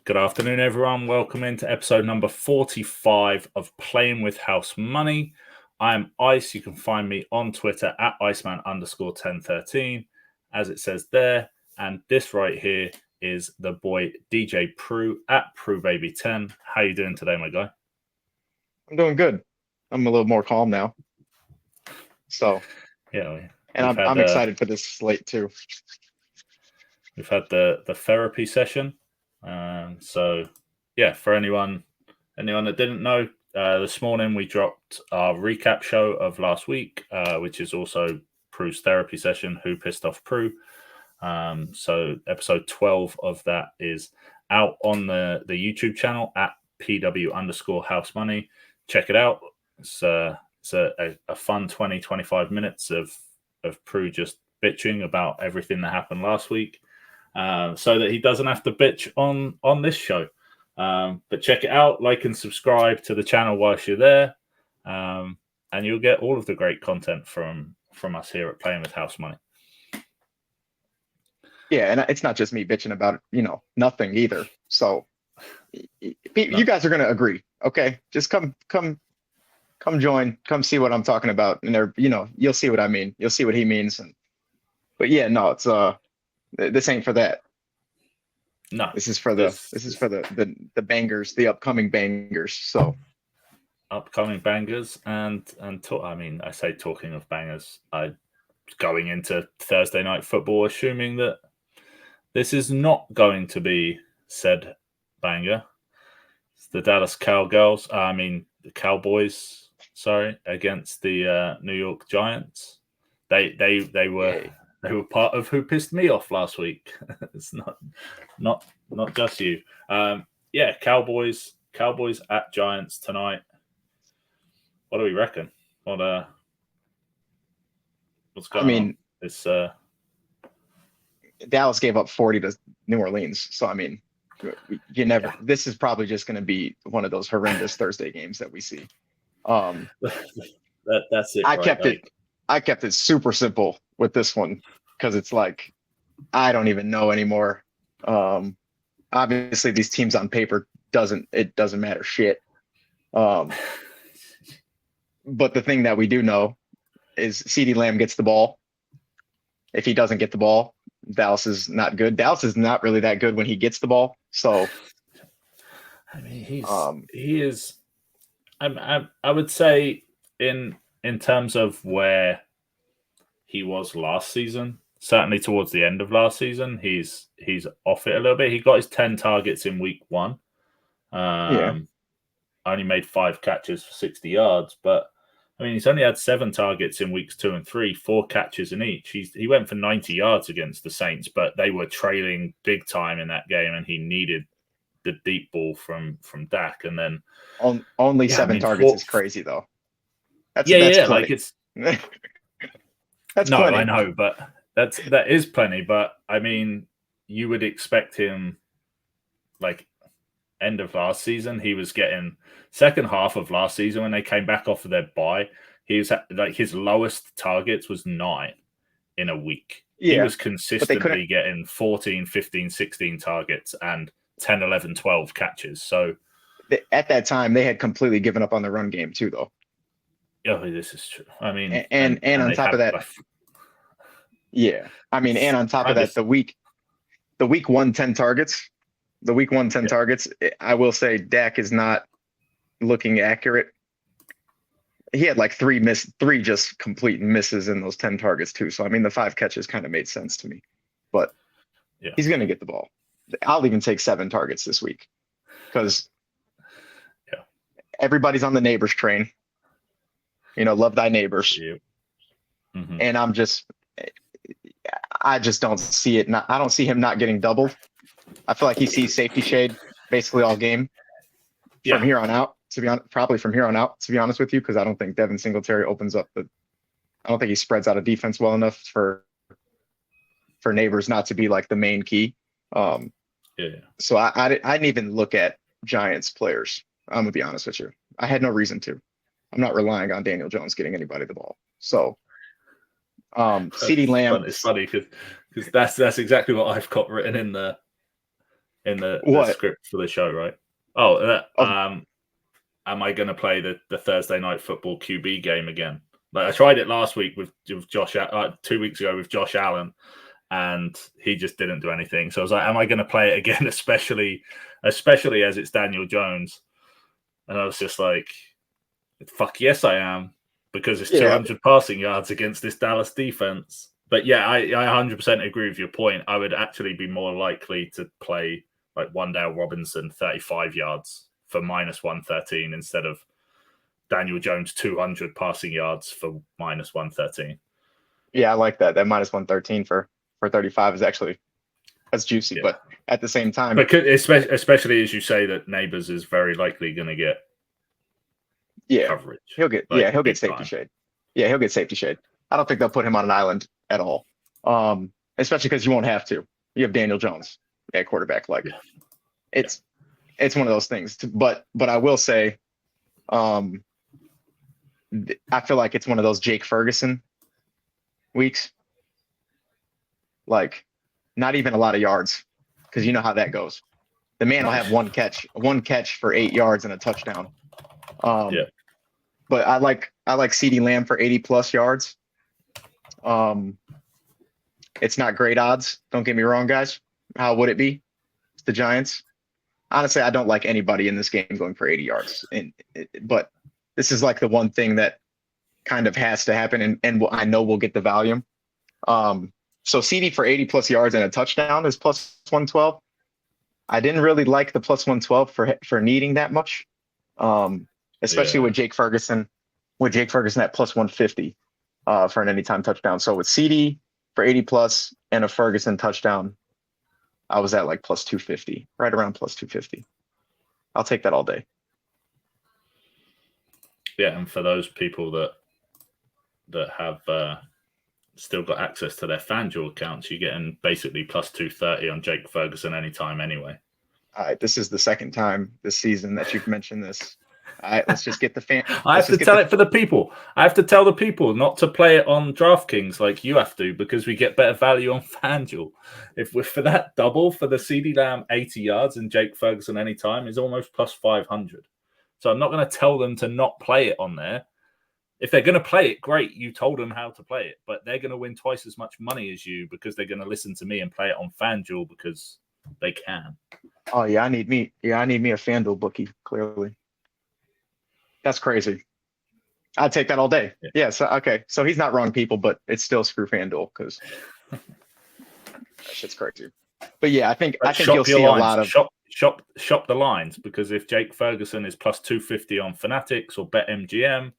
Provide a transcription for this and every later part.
Good afternoon, everyone. Welcome into episode number 45 of Playing with House Money. I am Ice. You can find me on Twitter at Iceman_1013, as it says there. And this right here is the boy DJ Pru at PruBaby10. How you doing today, my guy? I'm doing good. I'm a little more calm now. So, yeah, and I'm excited for this slate too. We've had the therapy session. So, for anyone that didn't know, this morning we dropped our recap show of last week, which is also Pru's therapy session, Who Pissed Off Pru. So episode 12 of that is out on the YouTube channel at PW_House Money. Check it out. It's a fun 20-25 minutes of Pru just bitching about everything that happened last week. So that he doesn't have to bitch on this show. But check it out, like and subscribe to the channel whilst you're there, and you'll get all of the great content from us here at Playing with House Money. Yeah, and it's not just me bitching about nothing either. So you guys are gonna agree, okay? Just come join, come see what I'm talking about, and you'll see what I mean. You'll see what he means. But yeah, no, it's this ain't for that. No, this is for the bangers, the upcoming bangers. So upcoming bangers I say talking of bangers, I going into Thursday night football, assuming that this is not going to be said banger. It's the Dallas Cowboys, against the New York Giants. They were part of who pissed me off last week. It's not just you. Cowboys at Giants tonight. What do we reckon? What's going on? It's Dallas gave up 40 to New Orleans. So you never. Yeah. This is probably just going to be one of those horrendous Thursday games that we see. That's it. I kept it super simple with this one because it's like I don't even know anymore. Obviously, these teams on paper doesn't matter shit. But the thing that we do know is CeeDee Lamb gets the ball. If he doesn't get the ball, Dallas is not good. Dallas is not really that good when he gets the ball. So, he is. I would say in terms of where he was last season, certainly towards the end of last season, he's off it a little bit. He got his 10 targets in week 1. Only made 5 catches for 60 yards, but he's only had 7 targets in weeks 2 and 3, 4 catches in each. He went for 90 yards against the Saints, but they were trailing big time in that game, and he needed the deep ball from Dak. And then only 7 targets is crazy, though. That's plenty. Like it's that's no, plenty. I know, but that is plenty. But you would expect him, like end of last season, he was getting second half of last season when they came back off of their bye. He was like his lowest targets was 9 in a week. Yeah, he was consistently getting 14, 15, 16 targets and 10, 11, 12 catches. So at that time, they had completely given up on the run game too, though. Oh, this is true. And on top of that, and on top of that, the week 1 10 targets. The week 1 10 targets, I will say Dak is not looking accurate. He had like 3 just complete misses in those 10 targets too. So the 5 catches kind of made sense to me. But he's going to get the ball. I'll even take 7 targets this week because everybody's on the neighbors train. Love thy neighbors. Yep. Mm-hmm. And I just don't see it. I don't see him not getting doubled. I feel like he sees safety shade basically all game from here on out. To be honest, probably from here on out. To be honest with you, because I don't think Devin Singletary opens up I don't think he spreads out a defense well enough for neighbors not to be like the main key. So I didn't even look at Giants players. I'm gonna be honest with you. I had no reason to. I'm not relying on Daniel Jones getting anybody the ball. So CeeDee Lamb. It's funny because that's exactly what I've got written in there. in the What? script for the show, right? Oh, Of am I going to play the Thursday night football QB game again? Like I tried it last week with Josh, 2 weeks ago with Josh Allen, and he just didn't do anything. So I was like, am I going to play it again, especially as it's Daniel Jones? And I was just like, fuck yes, I am, because it's 200 passing yards against this Dallas defense. But yeah, I 100% agree with your point. I would actually be more likely to play like Wan'Dale Robinson 35 yards for minus 113 instead of Daniel Jones 200 passing yards for minus 113. Yeah, I like that. That minus 113 for 35 is actually that's juicy. Yeah. But at the same time, but especially as you say that Neighbors is very likely going to get coverage. He'll get he'll get safety shade. Yeah, he'll get safety shade. I don't think they'll put him on an island at all. Especially because you won't have to. You have Daniel Jones at quarterback. Like it's one of those things. But I will say, I feel like it's one of those Jake Ferguson weeks. Like not even a lot of yards, because you know how that goes. The man will have one catch for 8 yards and a touchdown. But I like CeeDee Lamb for 80 plus yards. It's not great odds. Don't get me wrong, guys. How would it be? It's the Giants. Honestly, I don't like anybody in this game going for 80 yards. But this is like the one thing that kind of has to happen, and I know we'll get the volume. So CeeDee for 80 plus yards and a touchdown is plus 112. I didn't really like the plus 112 for needing that much, especially with Jake Ferguson. With Jake Ferguson at plus 150 for an anytime touchdown. So with CeeDee for 80 plus and a Ferguson touchdown, I was at like plus 250, right around plus 250. I'll take that all day. Yeah, and for those people that have still got access to their FanDuel accounts, you're getting basically plus 230 on Jake Ferguson anytime anyway. All right, this is the second time this season that you've mentioned this. All right, let's just get the fan. I have to tell it for the people. I have to tell the people not to play it on DraftKings like you have to, because we get better value on FanDuel. If we're for that double for the CeeDee Lamb 80 yards and Jake Ferguson anytime is almost plus 500. So I'm not going to tell them to not play it on there. If they're going to play it, great. You told them how to play it, but they're going to win twice as much money as you because they're going to listen to me and play it on FanDuel because they can. Oh yeah, I need me a FanDuel bookie. Clearly, that's crazy. I'd take that all day. Yeah. So okay, so he's not wrong, people, but it's still screw FanDuel because that shit's crazy. But yeah, I think you'll see a lot of shop the lines, because if Jake Ferguson is plus 250 on Fanatics or BetMGM,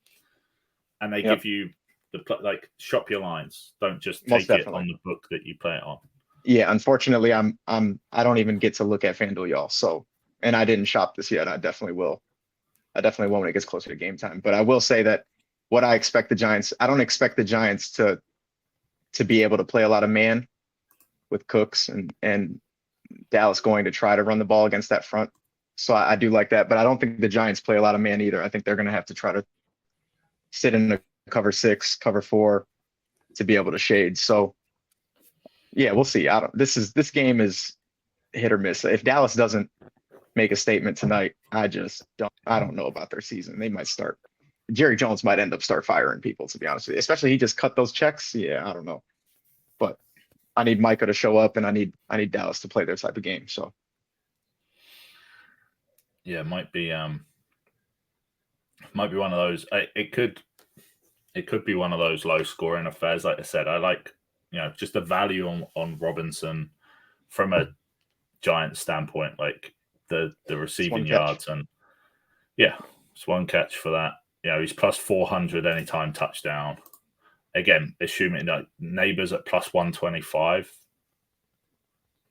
and they give you the shop your lines. Don't just take it on the book that you play it on. Yeah, unfortunately, I don't even get to look at FanDuel, y'all. So, and I didn't shop this yet. I definitely will. I definitely won't when it gets closer to game time. But I will say that what I expect the Giants, I don't expect the Giants to be able to play a lot of man with Cooks and Dallas going to try to run the ball against that front. So I do like that, but I don't think the Giants play a lot of man either. I think they're going to have to try to sit in the cover 6, cover 4 to be able to shade. So yeah, we'll see. This game is hit or miss. If Dallas doesn't make a statement tonight, I don't know about their season. They might start. Jerry Jones might end up firing people, to be honest with you. Especially he just cut those checks. Yeah, I don't know. But I need Micah to show up, and I need Dallas to play their type of game. So yeah, might be one of those. It could be one of those low scoring affairs. Like I said, I like just the value on Robinson from a Giants standpoint, like the receiving yards, and it's one catch for that. He's plus 400 anytime touchdown. Again, assuming that Neighbors at plus 125.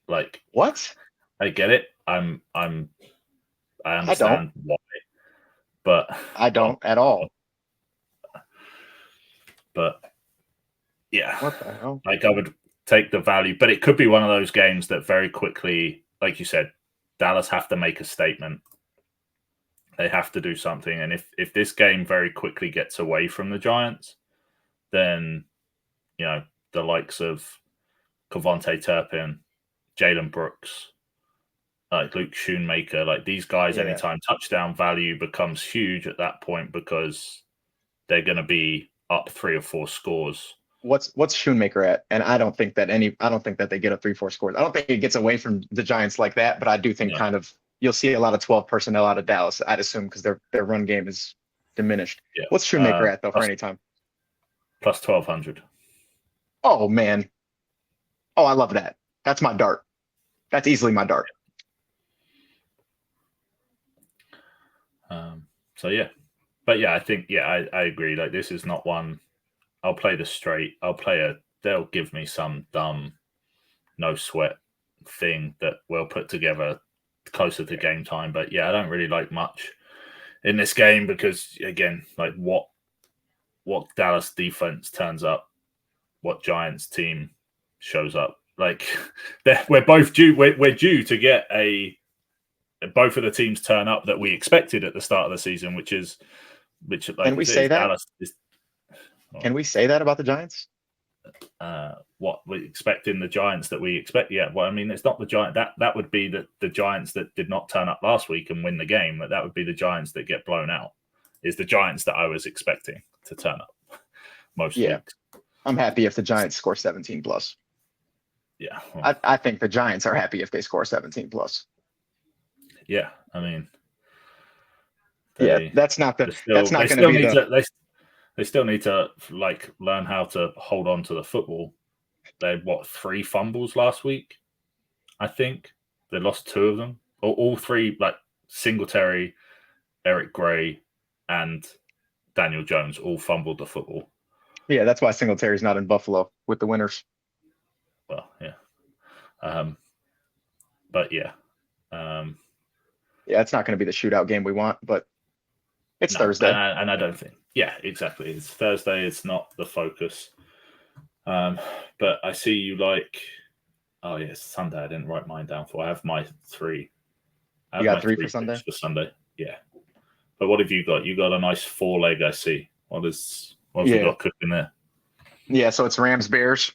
Like what? I get it. I understand why, but I don't at all. But yeah, what the hell? Like I would take the value, but it could be one of those games that very quickly, like you said, Dallas have to make a statement. They have to do something, and if this game very quickly gets away from the Giants, then the likes of Kevontae Turpin, Jalen Brooks, like Luke Schoonmaker, like these guys, anytime touchdown value becomes huge at that point because they're going to be up 3 or 4 scores. What's Schoonmaker at? And I don't think that they get up 3-4 scores. I don't think it gets away from the Giants like that, but I do think kind of you'll see a lot of 12 personnel out of Dallas, I'd assume, because their run game is diminished. Yeah. What's Schoonmaker at though for any time? Plus 1,200. Oh man. Oh, I love that. That's my dart. That's easily my dart. So yeah. But yeah, I think I agree. Like this is not one I'll play the straight. They'll give me some dumb no sweat thing that we'll put together closer to game time. But yeah, I don't really like much in this game because again, like what Dallas defense turns up, what Giants team shows up. Like we're both due. We're due to get both of the teams turn up that we expected at the start of the season, which like can we say that? Dallas is, can we say that about the Giants? What we expect in the Giants that we expect? Yeah, well, I mean, it's not the Giant. That would be the Giants that did not turn up last week and win the game. That would be the Giants that get blown out. Is the Giants that I was expecting to turn up most weeks. I'm happy if the Giants score 17 plus. Yeah, well, I think the Giants are happy if they score 17 plus. Yeah, I mean, that's not going to be they still need to like learn how to hold on to the football. They had 3 fumbles last week, I think. They lost 2 of them. All 3, like Singletary, Eric Gray, and Daniel Jones all fumbled the football. Yeah, that's why Singletary's not in Buffalo with the winners. Well, yeah. But yeah. Yeah, it's not going to be the shootout game we want, but it's Thursday. And I don't think. Yeah, exactly. It's Thursday. It's not the focus. But I see you like. Oh yes, Sunday. I didn't write mine down for. I have my 3. You got 3 for Sunday. For Sunday, yeah. But what have you got? You got a nice 4-leg. I see. What have you got cooking there? Yeah, so it's Rams Bears.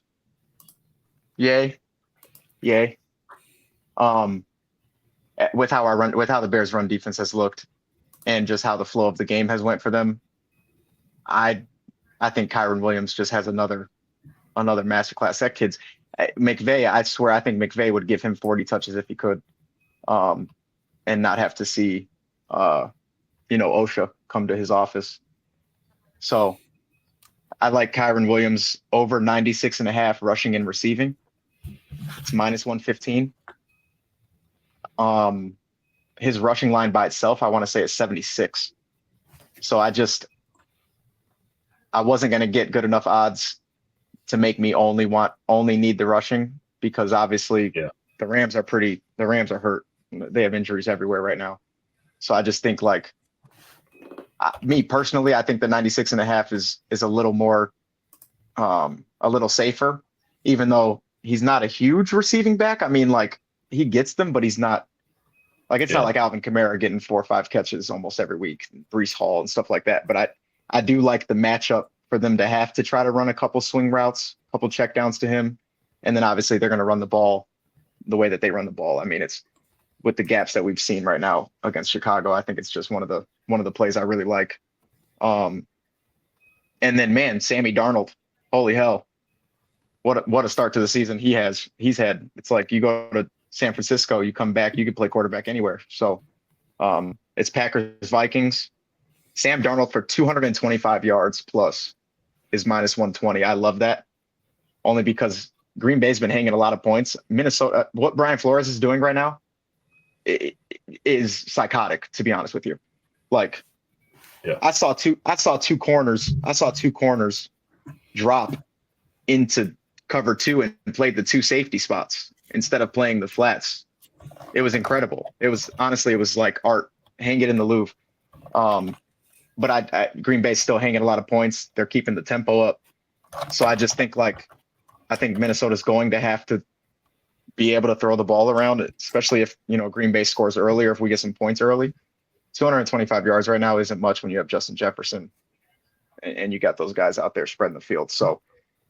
Yay. With how the Bears run defense has looked, and just how the flow of the game has went for them, I think Kyren Williams just has another masterclass. That kid's McVay. I swear, I think McVay would give him 40 touches if he could, and not have to see, OSHA come to his office. So I like Kyren Williams over 96.5 rushing and receiving. It's minus 115. His rushing line by itself, I want to say, is 76. So I wasn't going to get good enough odds to make me only need the rushing, because obviously the Rams are hurt. They have injuries everywhere right now. So I just think, like, me personally, I think the 96.5 is a little more, a little safer, even though he's not a huge receiving back. I mean, like, he gets them, but he's not like, it's not like Alvin Kamara getting 4 or 5 catches almost every week, Breece Hall and stuff like that. But I do like the matchup for them to have to try to run a couple swing routes, a couple checkdowns to him. And then obviously they're going to run the ball the way that they run the ball. I mean, it's with the gaps that we've seen right now against Chicago. I think it's just one of the plays I really like. And then, man, Sammy Darnold, holy hell. What a start to the season he's had. It's like you go to San Francisco, you come back, you can play quarterback anywhere. So it's Packers Vikings. Sam Darnold for 225 yards plus is minus 120. I love that, only because Green Bay's been hanging a lot of points. Minnesota, what Brian Flores is doing right now is psychotic, to be honest with you. Like, I saw two corners drop into cover 2 and played the 2 safety spots instead of playing the flats. It was incredible. It was like art. Hang it in the Louvre. But Green Bay's still hanging a lot of points. They're keeping the tempo up. So I just think, I think Minnesota's going to have to be able to throw the ball around, especially if, Green Bay scores early, or if we get some points early. 225 yards right now isn't much when you have Justin Jefferson and you got those guys out there spreading the field. So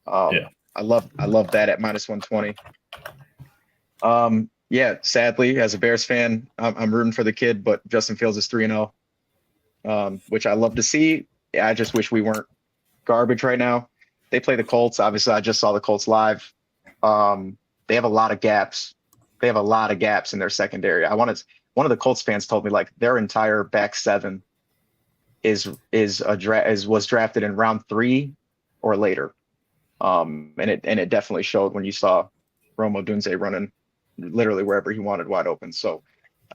I love that at minus 120. Yeah, sadly, as a Bears fan, I'm rooting for the kid, but Justin Fields is 3-0, which I love to see. Yeah, I just wish we weren't garbage right now. They play the Colts. Obviously, I just saw the Colts live. They have a lot of gaps. They have a lot of gaps in their secondary. One of the Colts fans told me like their entire back seven was drafted in round 3 or later. And it definitely showed when you saw Rome Odunze running literally wherever he wanted wide open. So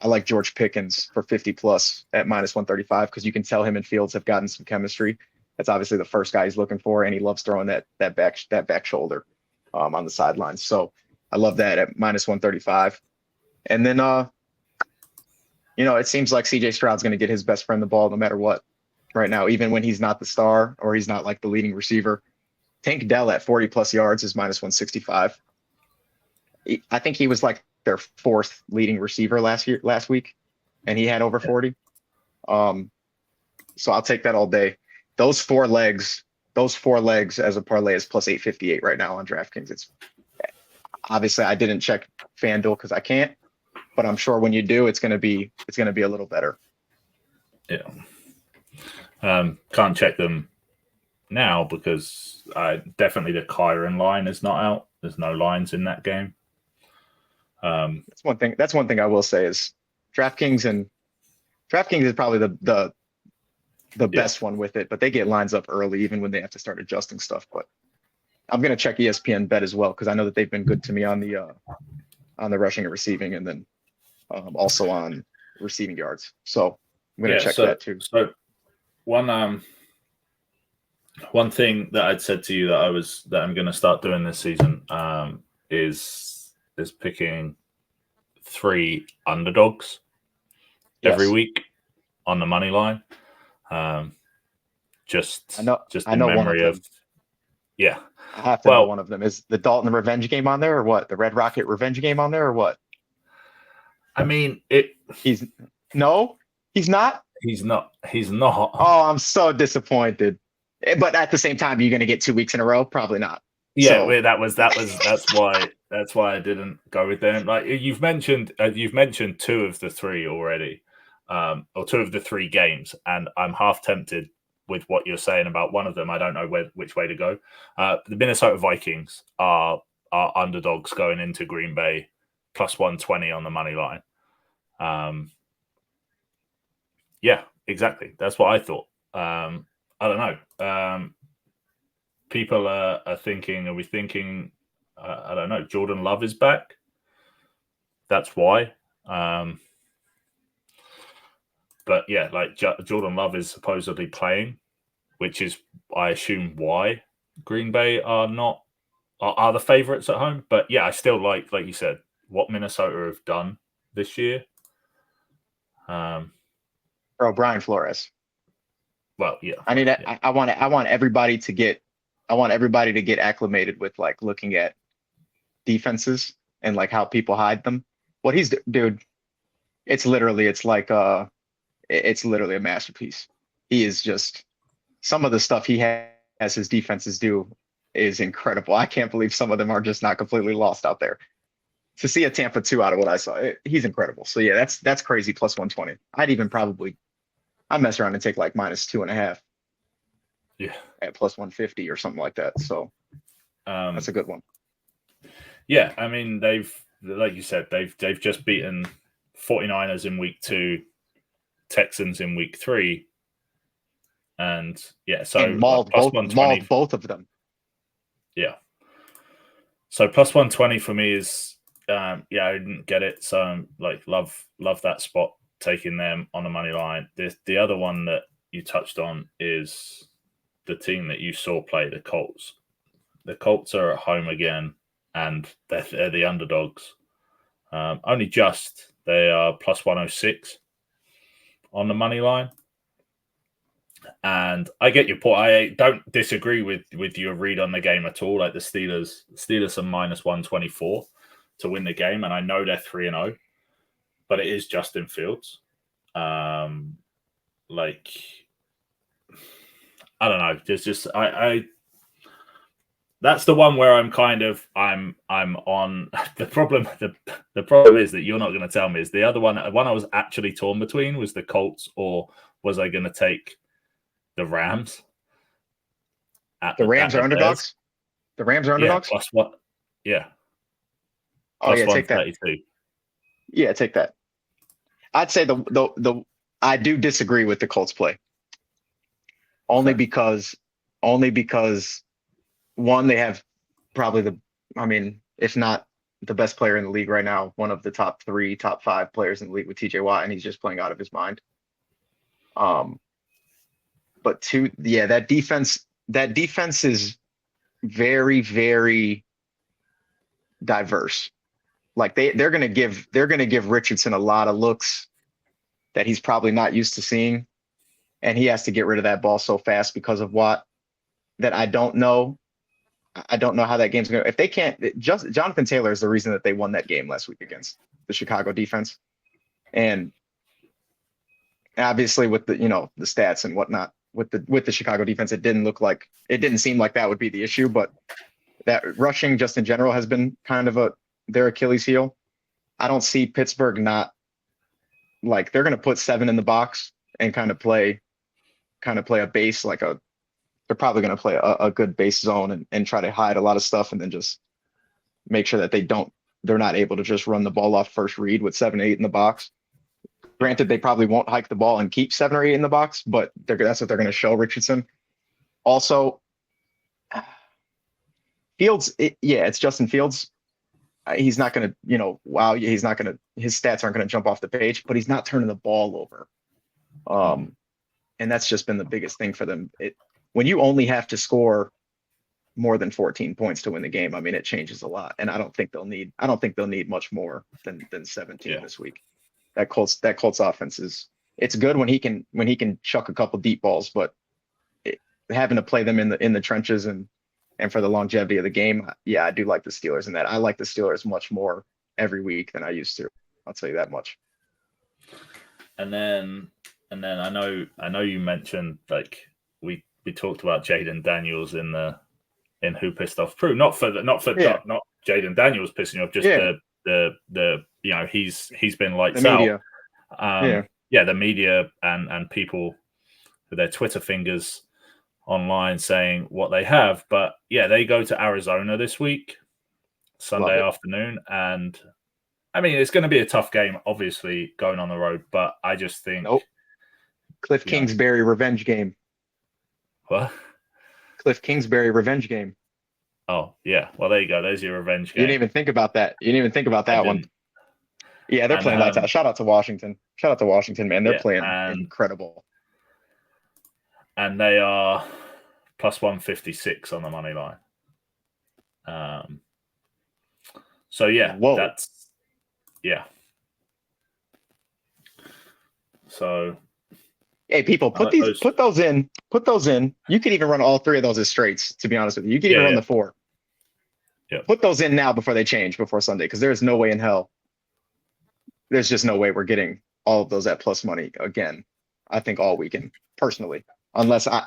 I like George Pickens for 50 plus at -135 because you can tell him and Fields have gotten some chemistry. That's obviously the first guy he's looking for, and he loves throwing that back shoulder on the sidelines. So I love that at -135. And then it seems like CJ Stroud's going to get his best friend the ball no matter what right now, even when he's not the star or he's not like the leading receiver. Tank Dell at 40 plus yards is -165. I think he was like their 4th leading receiver last week, and he had over 40. So I'll take that all day. Those four legs as a parlay is +858 right now on DraftKings. It's obviously I didn't check FanDuel because I can't, but I'm sure when you do, it's gonna be a little better. Yeah. Can't check them now because definitely the Kyren line is not out. There's no lines in that game. That's one thing I will say is DraftKings is probably the best one with it, but they get lines up early even when they have to start adjusting stuff. But I'm gonna check ESPN Bet as well because I know that they've been good to me on the rushing and receiving, and then also on receiving yards. So I'm gonna check that too. So one thing that I'd said to you that I'm gonna start doing this season is picking 3 underdogs every week on the money line. Just in memory of yeah. I have to know one of them. Is the Dalton revenge game on there or what? The Red Rocket revenge game on there or what? I mean, he's not. He's not. Oh, I'm so disappointed. But at the same time, you're going to get 2 weeks in a row? Probably not. Yeah, so. That's why I didn't go with them. Like you've mentioned 2 of the 3 already, or 2 of the 3 games, and I'm half tempted with what you're saying about one of them. I don't know which way to go. The Minnesota Vikings are underdogs going into Green Bay, +120 on the money line. Yeah, exactly. That's what I thought. I don't know. People are thinking, are we thinking, I don't know, Jordan Love is back? That's why. But yeah, like Jordan Love is supposedly playing, which is, I assume, why Green Bay are the favorites at home. But yeah, I still like you said, what Minnesota have done this year. Brian Flores. Well, yeah. I mean, yeah. I want everybody to get acclimated with like looking at defenses and like how people hide them. What he's dude, it's literally a masterpiece. He is just, some of the stuff he has his defenses do is incredible. I can't believe some of them are just not completely lost out there. To see a Tampa 2 out of what I saw, he's incredible. So yeah, that's crazy. +120. I'd mess around and take like -2.5. Yeah, at +150 or something like that. So that's a good one. Yeah, I mean they've, like you said, they've just beaten 49ers in week 2, Texans in week 3, and yeah, so and mauled both of them. Yeah. So +120 for me is I didn't get it. So like love that spot, taking them on the money line. The other one that you touched on is the team that you saw play, the Colts. The Colts are at home again, and they're the underdogs. Only just. They are +106 on the money line. And I get your point. I don't disagree with your read on the game at all. Like the Steelers are -124 to win the game, and I know they're 3-0, but it is Justin Fields. Like, I don't know. There's just that's the one where I'm on the problem. The problem is that you're not going to tell me is the other one. One I was actually torn between was the Colts, or was I going to take the Rams? The Rams are underdogs. The Rams are underdogs. Plus what? Yeah. Oh yeah, take that. Yeah, take that. I'd say the I do disagree with the Colts play. Only because one, they have probably if not the best player in the league right now, one of the top 3, top 5 players in the league with TJ Watt, and he's just playing out of his mind. But two, yeah, that defense is very, very diverse. Like they're gonna give Richardson a lot of looks that he's probably not used to seeing, and he has to get rid of that ball so fast because of Watt that I don't know how that game's going to. If they can't, just Jonathan Taylor is the reason that they won that game last week against the Chicago defense, and obviously with the the stats and whatnot with the Chicago defense, it didn't seem like that would be the issue, but that rushing just in general has been kind of their Achilles heel. I don't see Pittsburgh not like they're going to put 7 in the box and kind of play a base they're probably going to play a good base zone and try to hide a lot of stuff and then just make sure that they're not able to just run the ball off first read with 7, 8 in the box. Granted, they probably won't hike the ball and keep 7 or 8 in the box, but that's what they're going to show Richardson. Also, Fields, it's Justin Fields. He's not going to, his stats aren't going to jump off the page, but he's not turning the ball over. And that's just been the biggest thing for them. When you only have to score more than 14 points to win the game, it changes a lot. And I don't think they'll need much more than 17 this week. That Colts offense it's good when he can chuck a couple deep balls, but having to play them in the trenches and for the longevity of the game, yeah, I do like the Steelers in that. I like the Steelers much more every week than I used to. I'll tell you that much. And then I know you mentioned like we talked about Jaden Daniels in Who Pissed Off Pru. Not Jaden Daniels pissing you off, just the he's been lights out. The media and people with their Twitter fingers online saying what they have, but they go to Arizona this week, Sunday afternoon, and it's going to be a tough game, obviously going on the road, but I just think Cliff Kingsbury revenge game. What? Cliff Kingsbury revenge game. Oh yeah, well there you go. There's your revenge game. You didn't even think about that. One. Yeah, they're playing lights out. Shout out to Washington, man. They're playing incredible. And they are plus 156 on the money line. That's So, hey, people, put those in. You could even run all 3 of those as straights. To be honest with you, you could even run the 4. Yeah. Put those in now before they change before Sunday, because there's no way in hell. There's just no way we're getting all of those at plus money again. I think all weekend, personally. Unless I'm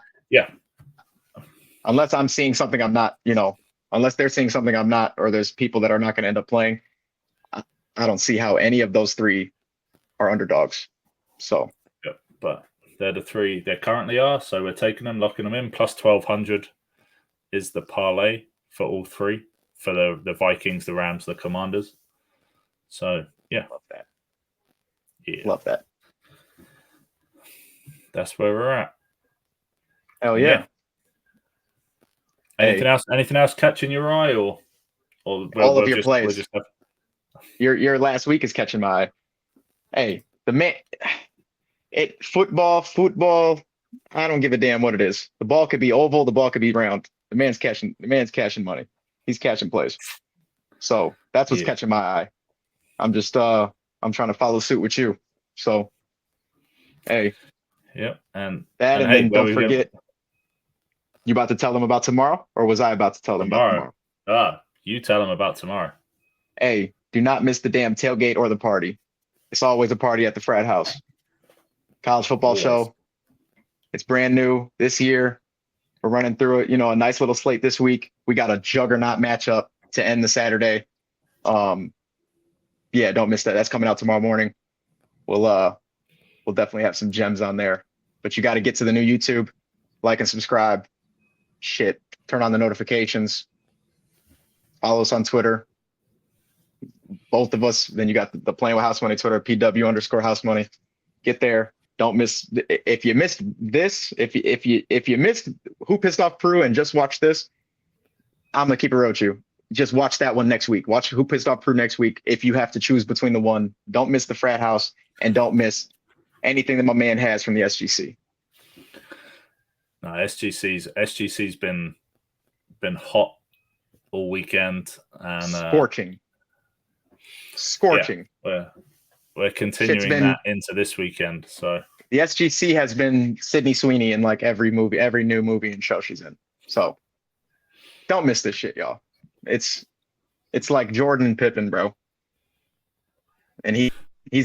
seeing something I'm not, unless they're seeing something I'm not, or there's people that are not going to end up playing, I don't see how any of those 3 are underdogs. So, but they're the 3 they currently are. So we're taking them, locking them in. Plus 1,200 is the parlay for all 3 for the Vikings, the Rams, the Commanders. So love that. Yeah, love that. That's where we're at. Hell yeah. Anything else catching your eye, or all of your plays? Your last week is catching my eye. Hey, the man, football. I don't give a damn what it is. The ball could be oval, the ball could be round. The man's cashing money. He's catching plays. So that's what's catching my eye. I'm just I'm trying to follow suit with you. So, hey. Yep. And then don't forget. You about to tell them about tomorrow, or was I about to tell them about tomorrow? You tell them about tomorrow. Hey, do not miss the damn tailgate or the party. It's always a party at the frat house. College football show. It's brand new this year. We're running through it. A nice little slate this week. We got a juggernaut matchup to end the Saturday. Yeah, don't miss that. That's coming out tomorrow morning. We'll definitely have some gems on there. But you got to get to the new YouTube, like and subscribe. Shit, turn on the notifications. Follow us on Twitter. Both of us. Then you got the Playing with House Money Twitter, PW_House Money. Get there. Don't miss. If you missed this, if you missed Who Pissed Off Pru and just watch this, I'm gonna keep it real with you. Just watch that one next week. Watch Who Pissed Off Pru next week. If you have to choose between the one, don't miss the frat house and don't miss anything that my man has from the SGC. No, SGC's been hot all weekend and scorching. Yeah, we're continuing that into this weekend. So the SGC has been Sydney Sweeney in like every new movie and show she's in. So don't miss this shit, y'all. It's like Jordan and Pippen, bro. And he's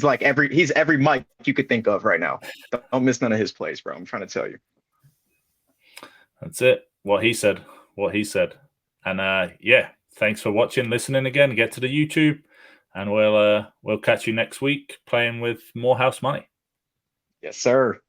every Mike you could think of right now. Don't miss none of his plays, bro. I'm trying to tell you. That's it. What he said. And yeah, thanks for watching, listening again. Get to the YouTube, and we'll catch you next week playing with more house money. Yes, sir.